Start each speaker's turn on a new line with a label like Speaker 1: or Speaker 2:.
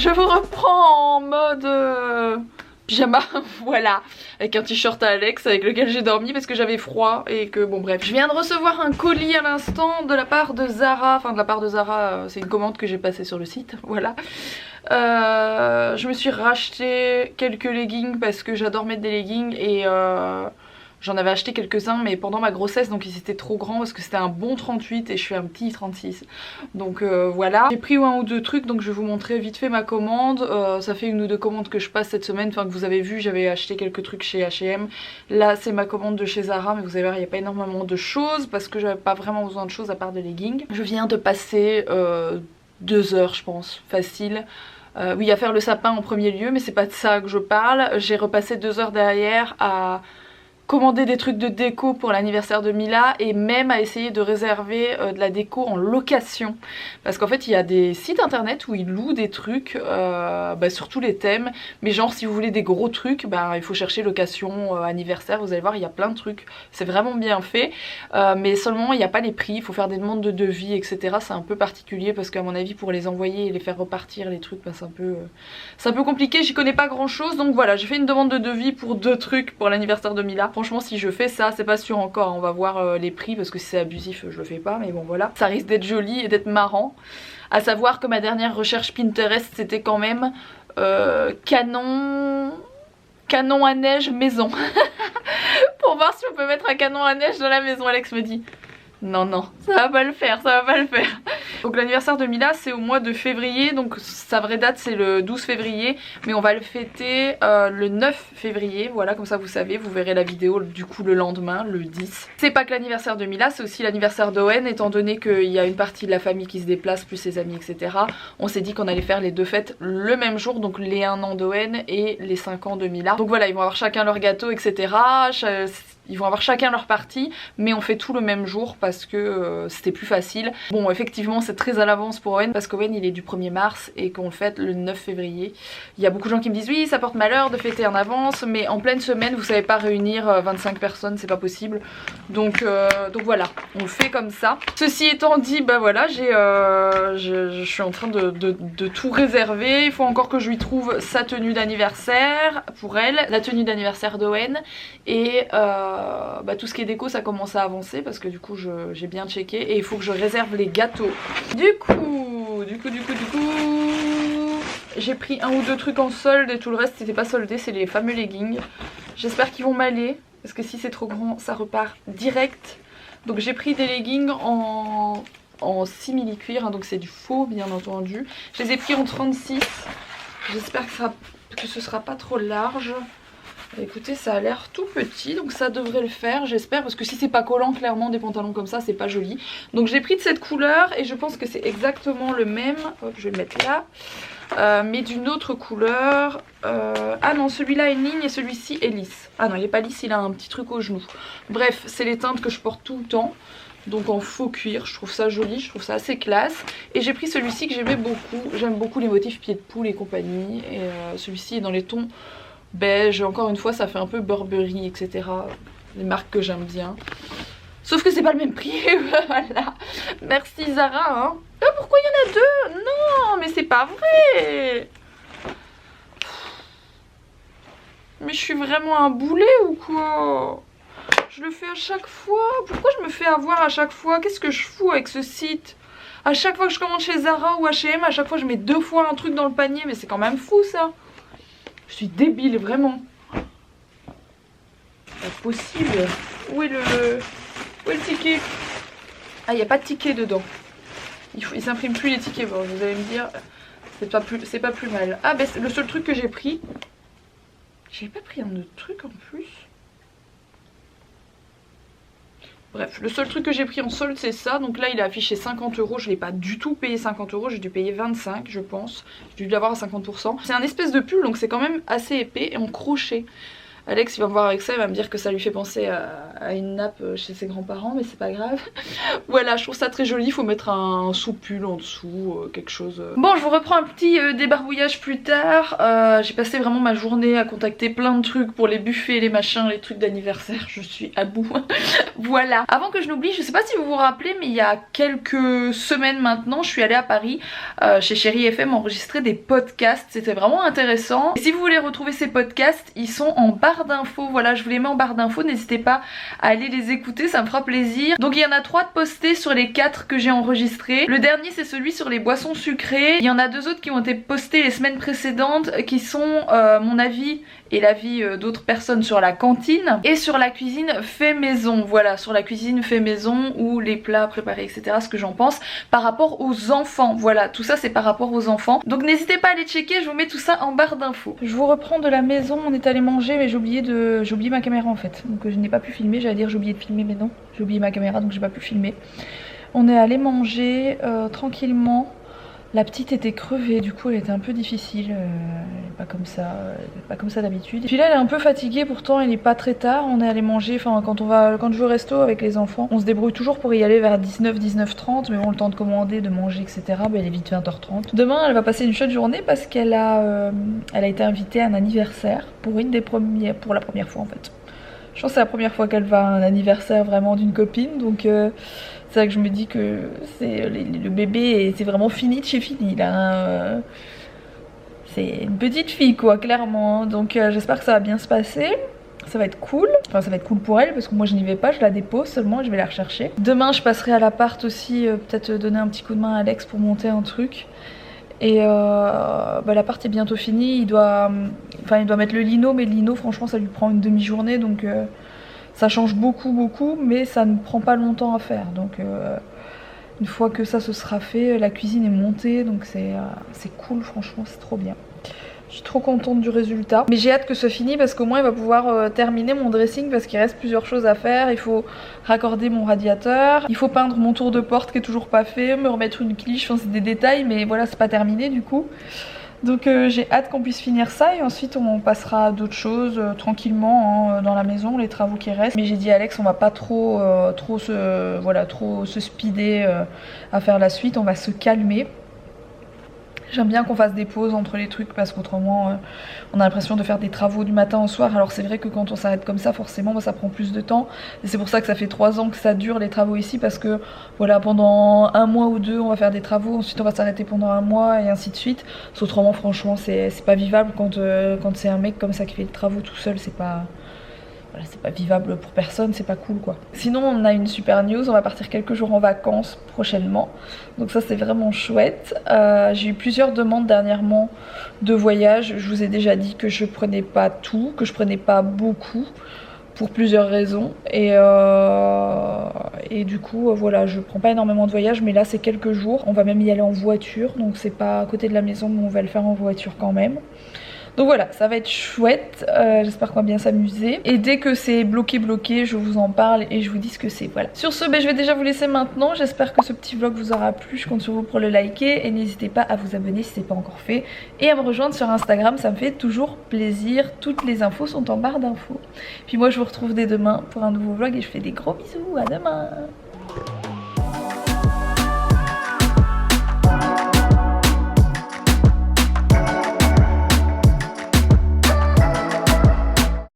Speaker 1: Je vous reprends en mode pyjama, voilà, avec un t-shirt à Alex avec lequel j'ai dormi parce que j'avais froid et que bon bref. Je viens de recevoir un colis à l'instant de la part de Zara, enfin de la part de Zara, c'est une commande que j'ai passée sur le site, voilà. Je me suis racheté quelques leggings parce que j'adore mettre des leggings et j'en avais acheté quelques-uns mais pendant ma grossesse, donc ils étaient trop grands parce que c'était un bon 38 et je suis un petit 36. Donc voilà. J'ai pris un ou deux trucs, donc je vais vous montrer vite fait ma commande. Ça fait une ou deux commandes que je passe cette semaine, enfin que vous avez vu, j'avais acheté quelques trucs chez H&M. Là c'est ma commande de chez Zara, mais vous allez voir il n'y a pas énormément de choses parce que j'avais pas vraiment besoin de choses à part de leggings. Je viens de passer 2 heures je pense, facile. Oui, à faire le sapin en premier lieu, mais c'est pas de ça que je parle. J'ai repassé 2 heures derrière à commander des trucs de déco pour l'anniversaire de Mila et même à essayer de réserver de la déco en location parce qu'en fait il y a des sites internet où ils louent des trucs sur tous les thèmes, mais genre si vous voulez des gros trucs il faut chercher location anniversaire, vous allez voir il y a plein de trucs, c'est vraiment bien fait, mais seulement il n'y a pas les prix, il faut faire des demandes de devis etc, c'est un peu particulier parce qu'à mon avis pour les envoyer et les faire repartir les trucs c'est un peu compliqué, j'y connais pas grand chose, donc voilà j'ai fait une demande de devis pour 2 trucs pour l'anniversaire de Mila. Franchement si je fais ça c'est pas sûr encore, on va voir les prix parce que si c'est abusif je le fais pas, mais bon voilà. Ça risque d'être joli et d'être marrant. À savoir que ma dernière recherche Pinterest c'était quand même canon à neige maison. Pour voir si on peut mettre un canon à neige dans la maison. Alex me dit non, ça va pas le faire, ça va pas le faire. Donc l'anniversaire de Mila c'est au mois de février, donc sa vraie date c'est le 12 février, mais on va le fêter le 9 février, voilà, comme ça vous savez, vous verrez la vidéo du coup le lendemain, le 10. C'est pas que l'anniversaire de Mila, c'est aussi l'anniversaire d'Owen, étant donné qu'il y a une partie de la famille qui se déplace, plus ses amis etc. On s'est dit qu'on allait faire les 2 fêtes le même jour, donc les 1 an d'Owen et les 5 ans de Mila. Donc voilà, ils vont avoir chacun leur gâteau etc. Ils vont avoir chacun leur partie, mais on fait tout le même jour parce que c'était plus facile. Bon effectivement c'est très à l'avance pour Owen parce qu'Owen il est du 1er mars et qu'on le fête le 9 février. Il y a beaucoup de gens qui me disent oui ça porte malheur de fêter en avance, mais en pleine semaine vous savez pas réunir 25 personnes, c'est pas possible. Donc voilà, on le fait comme ça. Ceci étant dit, voilà, je suis en train de tout réserver. Il faut encore que je lui trouve sa tenue d'anniversaire pour elle, la tenue d'anniversaire d'Owen et tout ce qui est déco ça commence à avancer parce que du coup j'ai bien checké et il faut que je réserve les gâteaux. Du coup j'ai pris 1 ou 2 trucs en solde et tout le reste c'était pas soldé, c'est les fameux leggings. J'espère qu'ils vont m'aller parce que si c'est trop grand ça repart direct. Donc j'ai pris des leggings en simili cuir, hein, donc c'est du faux bien entendu. Je les ai pris en 36, j'espère que ce sera pas trop large. Écoutez ça a l'air tout petit donc ça devrait le faire j'espère, parce que si c'est pas collant clairement des pantalons comme ça c'est pas joli. Donc j'ai pris de cette couleur et je pense que c'est exactement le même, hop je vais le mettre là, mais d'une autre couleur. Ah non celui-là est ligne et celui-ci est lisse. Ah non il est pas lisse, il a un petit truc au genou. Bref c'est les teintes que je porte tout le temps. Donc en faux cuir, je trouve ça joli, je trouve ça assez classe. Et j'ai pris celui-ci que j'aimais beaucoup, j'aime beaucoup les motifs pieds de poule et compagnie. Et celui-ci est dans les tons beige, encore une fois ça fait un peu Burberry etc, les marques que j'aime bien, sauf que c'est pas le même prix. Voilà, merci Zara hein. Ah, pourquoi il y en a 2? Non mais c'est pas vrai, mais je suis vraiment un boulet ou quoi? Je le fais à chaque fois, pourquoi je me fais avoir à chaque fois? Qu'est-ce que je fous avec ce site? À chaque fois que je commande chez Zara ou H&M, à chaque fois je mets 2 fois un truc dans le panier, mais c'est quand même fou ça. Je suis débile, vraiment. Pas possible. Où est le ticket? Ah, il n'y a pas de ticket dedans. Il s'imprime plus les tickets. Bon, vous allez me dire, c'est pas plus mal. Ah, ben le seul truc que j'ai pris, J'avais pas pris un autre truc en plus. Bref, le seul truc que j'ai pris en solde c'est ça. Donc là il a affiché 50 €. Je l'ai pas du tout payé 50 €. J'ai dû payer 25 je pense. J'ai dû l'avoir à 50%. C'est un espèce de pull donc c'est quand même assez épais et en crochet. Alex il va me voir avec ça, il va me dire que ça lui fait penser à une nappe chez ses grands-parents, mais c'est pas grave. Voilà, je trouve ça très joli, il faut mettre un sous-pull en dessous, quelque chose. Bon, je vous reprends un petit débarbouillage plus tard. J'ai passé vraiment ma journée à contacter plein de trucs pour les buffets, les machins, les trucs d'anniversaire, je suis à bout. Voilà. Avant que je n'oublie, je sais pas si vous vous rappelez, mais il y a quelques semaines maintenant, je suis allée à Paris chez Chérie FM enregistrer des podcasts, c'était vraiment intéressant. Et si vous voulez retrouver ces podcasts, ils sont en barre d'infos, voilà je vous les mets en barre d'infos, n'hésitez pas à aller les écouter, ça me fera plaisir. Donc il y en a 3 de postés sur les 4 que j'ai enregistrés. Le dernier c'est celui sur les boissons sucrées, il y en a 2 autres qui ont été postés les semaines précédentes qui sont mon avis et l'avis d'autres personnes sur la cantine et sur la cuisine fait maison, voilà sur la cuisine fait maison ou les plats préparés etc, ce que j'en pense par rapport aux enfants, voilà tout ça c'est par rapport aux enfants, donc n'hésitez pas à aller checker, je vous mets tout ça en barre d'infos. Je vous reprends de la maison, on est allé manger mais j'ai oublié ma caméra en fait, donc je n'ai pas pu filmer, j'allais dire j'ai oublié de filmer mais non, j'ai oublié ma caméra donc j'ai pas pu filmer. On est allé manger tranquillement. La petite était crevée, du coup elle était un peu difficile, pas comme ça d'habitude. Puis là elle est un peu fatiguée, pourtant il est pas très tard, on est allé manger, enfin quand je vais au resto avec les enfants, on se débrouille toujours pour y aller vers 19h30, mais bon le temps de commander, de manger etc, il est vite 20h30. Demain elle va passer une chouette journée parce qu'elle a été invitée à un anniversaire pour la première fois en fait. Je pense que c'est la première fois qu'elle va à un anniversaire vraiment d'une copine, donc c'est vrai que je me dis que le bébé c'est vraiment fini de chez fini là. Hein. C'est une petite fille quoi, clairement. Hein. Donc j'espère que ça va bien se passer. Ça va être cool. Enfin ça va être cool pour elle parce que moi je n'y vais pas, je la dépose seulement et je vais la rechercher. Demain je passerai à l'appart aussi, peut-être donner un petit coup de main à Alex pour monter un truc. Et l'appart est bientôt fini, il doit mettre le lino, mais le lino franchement ça lui prend une demi-journée donc ça change beaucoup mais ça ne prend pas longtemps à faire. Donc une fois que ça se sera fait, la cuisine est montée donc c'est cool, franchement c'est trop bien. Je suis trop contente du résultat. Mais j'ai hâte que ce finisse parce qu'au moins il va pouvoir terminer mon dressing parce qu'il reste plusieurs choses à faire. Il faut raccorder mon radiateur, il faut peindre mon tour de porte qui est toujours pas fait, me remettre une cliche, enfin c'est des détails mais voilà c'est pas terminé du coup. Donc j'ai hâte qu'on puisse finir ça et ensuite on passera à d'autres choses tranquillement hein, dans la maison, les travaux qui restent. Mais j'ai dit à Alex on va pas trop se speeder à faire la suite, on va se calmer. J'aime bien qu'on fasse des pauses entre les trucs parce qu'autrement on a l'impression de faire des travaux du matin au soir. Alors c'est vrai que quand on s'arrête comme ça forcément ça prend plus de temps. Et c'est pour ça que ça fait 3 ans que ça dure les travaux ici. Parce que voilà pendant 1 mois ou 2 on va faire des travaux. Ensuite on va s'arrêter pendant 1 mois et ainsi de suite. Autrement franchement c'est pas vivable quand c'est un mec comme ça qui fait les travaux tout seul. C'est pas vivable pour personne, c'est pas cool quoi. Sinon on a une super news, on va partir quelques jours en vacances prochainement. Donc ça c'est vraiment chouette. J'ai eu plusieurs demandes dernièrement de voyage. Je vous ai déjà dit que je prenais pas tout, que je prenais pas beaucoup pour plusieurs raisons. Et du coup voilà, je prends pas énormément de voyages mais là c'est quelques jours. On va même y aller en voiture, donc c'est pas à côté de la maison mais on va le faire en voiture quand même. Donc voilà, ça va être chouette, j'espère qu'on va bien s'amuser. Et dès que c'est bloqué, je vous en parle et je vous dis ce que c'est, voilà. Sur ce, je vais déjà vous laisser maintenant, j'espère que ce petit vlog vous aura plu, je compte sur vous pour le liker. Et n'hésitez pas à vous abonner si ce n'est pas encore fait. Et à me rejoindre sur Instagram, ça me fait toujours plaisir, toutes les infos sont en barre d'infos. Puis moi je vous retrouve dès demain pour un nouveau vlog et je fais des gros bisous, à demain.